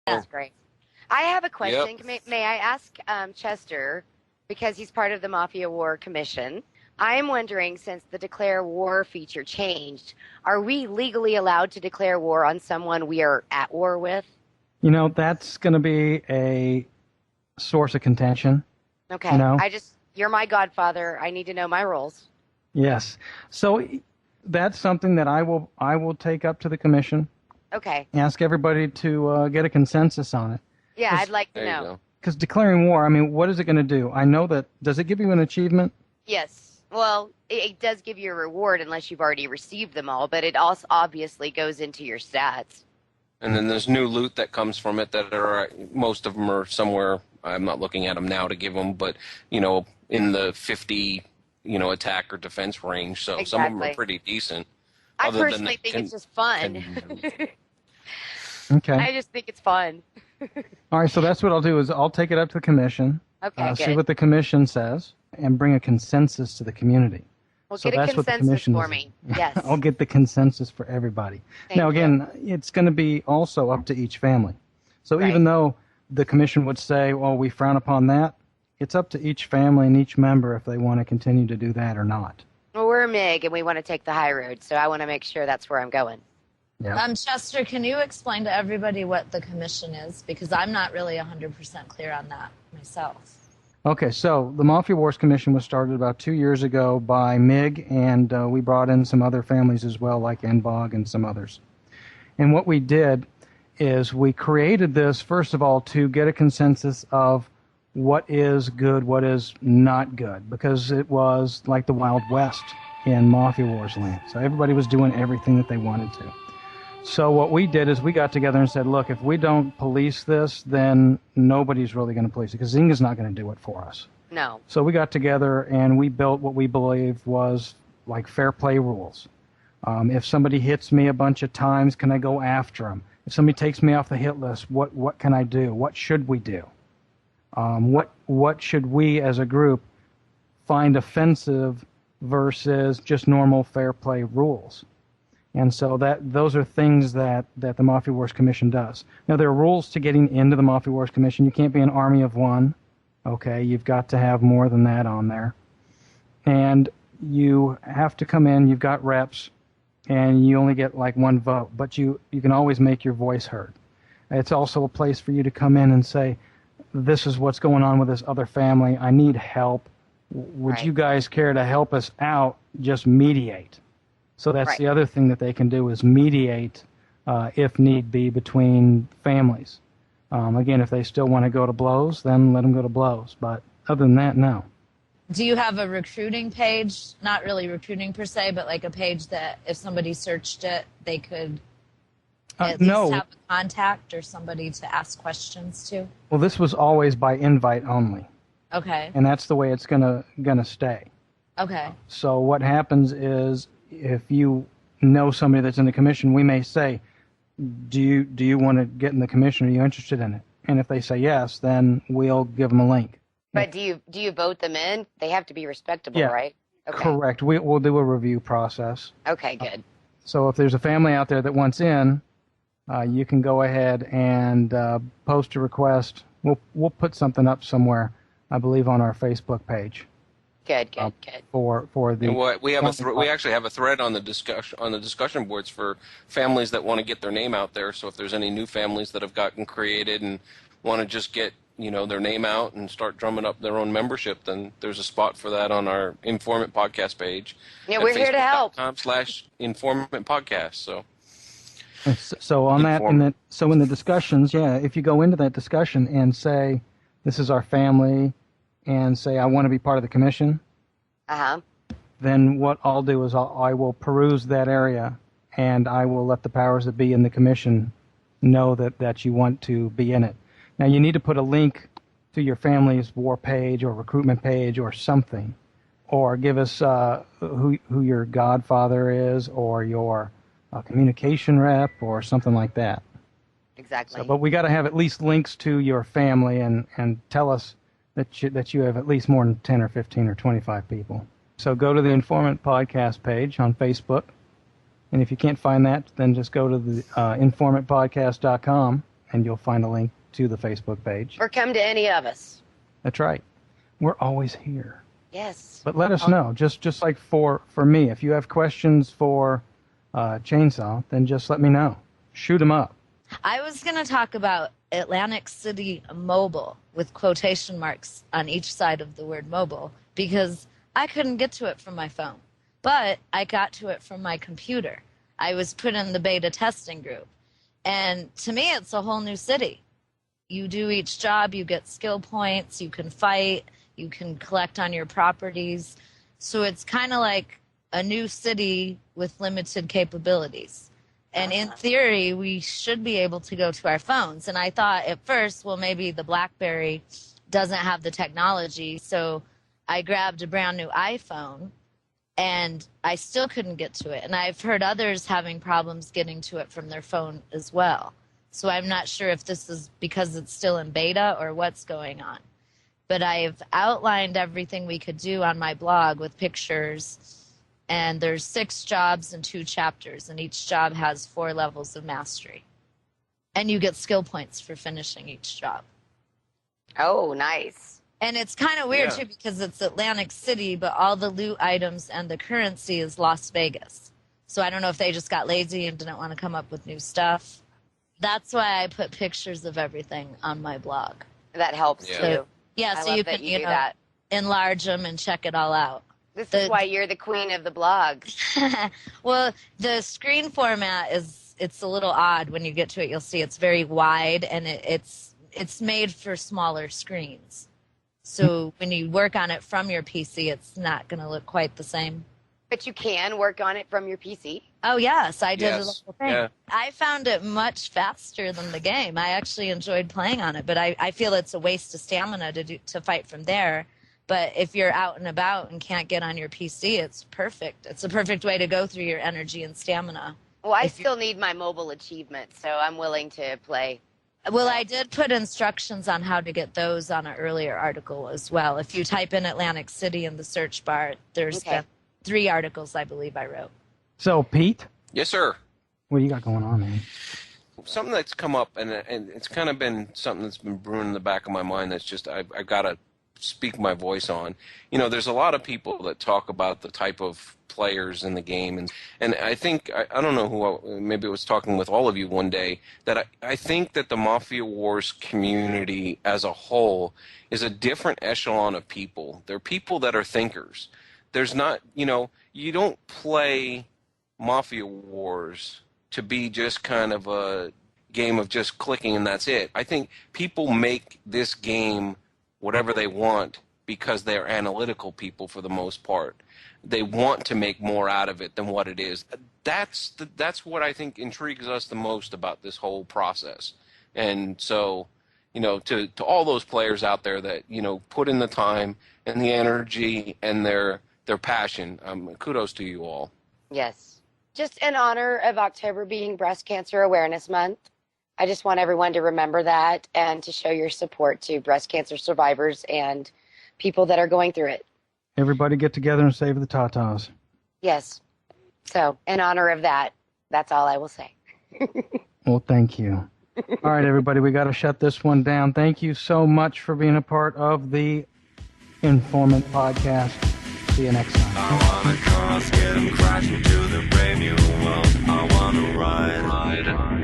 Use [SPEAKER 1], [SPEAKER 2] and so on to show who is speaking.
[SPEAKER 1] That's great. I have a question.
[SPEAKER 2] Yep.
[SPEAKER 1] May I ask Chester, because he's part of the Mafia War Commission, I am wondering, since the Declare War feature changed, are we legally allowed to declare war on someone we are at war with?
[SPEAKER 3] You know, that's going to be a source of contention.
[SPEAKER 1] Okay.
[SPEAKER 3] You know?
[SPEAKER 1] You're my godfather. I need to know my rules.
[SPEAKER 3] Yes. So that's something that I will take up to the commission.
[SPEAKER 1] Okay.
[SPEAKER 3] Ask everybody to get a consensus on it.
[SPEAKER 1] Yeah, I'd like to know.
[SPEAKER 3] Because declaring war, I mean, what is it going to do? I know that, does it give you an achievement?
[SPEAKER 1] Yes. Well, it does give you a reward unless you've already received them all, but it also obviously goes into your stats.
[SPEAKER 2] And then there's new loot that comes from it that are, most of them are somewhere, I'm not looking at them now to give them, but, in the 50, attack or defense range. So some of them are pretty decent.
[SPEAKER 1] I personally think it's just fun.
[SPEAKER 3] Okay.
[SPEAKER 1] I just think it's fun.
[SPEAKER 3] All right, so that's what I'll do is I'll take it up to the commission, see what the commission says, and bring a consensus to the community.
[SPEAKER 1] Well, so get a consensus for me. Yes.
[SPEAKER 3] I'll get the consensus for everybody. Now, again, it's going to be also up to each family. So even though the commission would say, well, we frown upon that, it's up to each family and each member if they want to continue to do that or not.
[SPEAKER 1] Well, we're a MIG, and we want to take the high road, so I want to make sure that's where I'm going.
[SPEAKER 3] Yeah.
[SPEAKER 4] Chester, can you explain to everybody what the commission is? Because I'm not really 100% clear on that myself.
[SPEAKER 3] Okay, so the Mafia Wars Commission was started about 2 years ago by MIG, and we brought in some other families as well, like NBOG and some others. And what we did is we created this, first of all, to get a consensus of what is good, what is not good, because it was like the Wild West in Mafia Wars land. So everybody was doing everything that they wanted to. So what we did is we got together and said, look, if we don't police this, then nobody's really going to police it, because Zynga's not going to do it for us.
[SPEAKER 1] No.
[SPEAKER 3] So we got together and we built what we believe was like fair play rules. If somebody hits me a bunch of times, can I go after them? If somebody takes me off the hit list, what can I do? What should we do? What should we as a group find offensive versus just normal fair play rules? And so those are things that the Mafia Wars Commission does. Now, there are rules to getting into the Mafia Wars Commission. You can't be an army of one. Okay, you've got to have more than that on there. And you have to come in, you've got reps, and you only get like one vote. But you can always make your voice heard. It's also a place for you to come in and say, this is what's going on with this other family. I need help. Would you guys care to help us out? Just mediate. So that's the other thing that they can do is mediate, if need be, between families. Again, if they still want to go to blows, then let them go to blows. But other than that, no.
[SPEAKER 4] Do you have a recruiting page? Not really recruiting per se, but like a page that if somebody searched it, they could at least have a contact or somebody to ask questions to?
[SPEAKER 3] Well, this was always by invite only.
[SPEAKER 4] Okay.
[SPEAKER 3] And that's the way it's gonna stay.
[SPEAKER 4] Okay.
[SPEAKER 3] So what happens is, if you know somebody that's in the commission, we may say, do you want to get in the commission? Are you interested in it? And if they say yes, then we'll give them a link.
[SPEAKER 1] But do you vote them in? They have to be respectable, right? Okay.
[SPEAKER 3] Correct. We'll do a review process.
[SPEAKER 1] Okay, good.
[SPEAKER 3] So if there's a family out there that wants in, you can go ahead and post a request. We'll put something up somewhere, I believe, on our Facebook page.
[SPEAKER 1] Good.
[SPEAKER 3] For the
[SPEAKER 2] we actually have a thread on the discussion boards for families that want to get their name out there. So if there's any new families that have gotten created and want to just get their name out and start drumming up their own membership, then there's a spot for that on our Informant podcast page.
[SPEAKER 1] Yeah, we're here to help.
[SPEAKER 2] /Informant podcast.
[SPEAKER 3] So on that, in the discussions, if you go into that discussion and say, this is our family, and say, I want to be part of the commission, then what I'll do is I will peruse that area, and I will let the powers that be in the commission know that you want to be in it. Now, you need to put a link to your family's war page or recruitment page or something, or give us who your godfather is or your communication rep or something like that.
[SPEAKER 1] Exactly.
[SPEAKER 3] But we got to have at least links to your family and tell us that you have at least more than 10 or 15 or 25 people. So go to the Informant podcast page on Facebook, and if you can't find that, then just go to the informantpodcast.com and you'll find a link to the Facebook page.
[SPEAKER 1] Or come to any of us.
[SPEAKER 3] That's right. We're always here.
[SPEAKER 1] Yes.
[SPEAKER 3] But let us know. Just like for me, if you have questions for Chainsaw, then just let me know. Shoot them up.
[SPEAKER 4] I was going to talk about Atlantic City Mobile with quotation marks on each side of the word mobile because I couldn't get to it from my phone. But I got to it from my computer. I was put in the beta testing group. And to me, it's a whole new city. You do each job, you get skill points, you can fight, you can collect on your properties. So it's kind of like a new city with limited capabilities. And in theory, we should be able to go to our phones. And I thought at first, well, maybe the BlackBerry doesn't have the technology. So I grabbed a brand new iPhone, and I still couldn't get to it. And I've heard others having problems getting to it from their phone as well. So I'm not sure if this is because it's still in beta or what's going on. But I've outlined everything we could do on my blog with pictures. And there's 6 jobs and 2 chapters, and each job has 4 levels of mastery. And you get skill points for finishing each job.
[SPEAKER 1] Oh, nice.
[SPEAKER 4] And it's kind of weird, too, because it's Atlantic City, but all the loot items and the currency is Las Vegas. So I don't know if they just got lazy and didn't want to come up with new stuff. That's why I put pictures of everything on my blog.
[SPEAKER 1] That helps, too.
[SPEAKER 4] Yeah, so you can, you know, enlarge them and check it all out.
[SPEAKER 1] This is why you're the queen of the blog.
[SPEAKER 4] Well, the screen format it's a little odd. When you get to it, you'll see it's very wide, and it's made for smaller screens. So when you work on it from your PC, it's not going to look quite the same.
[SPEAKER 1] But you can work on it from your PC.
[SPEAKER 4] Oh, yes, I did a little thing.
[SPEAKER 2] Yeah.
[SPEAKER 4] I found it much faster than the game. I actually enjoyed playing on it, but I feel it's a waste of stamina to fight from there. But if you're out and about and can't get on your PC, it's perfect. It's a perfect way to go through your energy and stamina.
[SPEAKER 1] Well, I still need my mobile achievement, so I'm willing to play.
[SPEAKER 4] Well, I did put instructions on how to get those on an earlier article as well. If you type in Atlantic City in the search bar, there's been 3 articles I believe I wrote.
[SPEAKER 3] So, Pete?
[SPEAKER 2] Yes, sir.
[SPEAKER 3] What do you got going on, man?
[SPEAKER 2] Something that's come up, and it's kind of been something that's been brewing in the back of my mind that's just I've got to speak my voice on. You know, there's a lot of people that talk about the type of players in the game, and I think, I don't know who, maybe I was talking with all of you one day, that I think that the Mafia Wars community as a whole is a different echelon of people. They're people that are thinkers. There's not, you know, you don't play Mafia Wars to be just kind of a game of just clicking and that's it. I think people make this game whatever they want because they're analytical people for the most part. They want to make more out of it than what it is. That's what I think intrigues us the most about this whole process. And so, you know, to all those players out there that, you know, put in the time and the energy and their passion, kudos to you all.
[SPEAKER 1] Yes. Just in honor of October being Breast Cancer Awareness Month, I just want everyone to remember that and to show your support to breast cancer survivors and people that are going through it.
[SPEAKER 3] Everybody get together and save the Tatas.
[SPEAKER 1] Yes. So, in honor of that, that's all I will say.
[SPEAKER 3] Well, thank you. All right, everybody, we got to shut this one down. Thank you so much for being a part of the Informant podcast. See you next time.
[SPEAKER 5] I wanna cross, get 'em crashing to the brave new world. I wanna ride.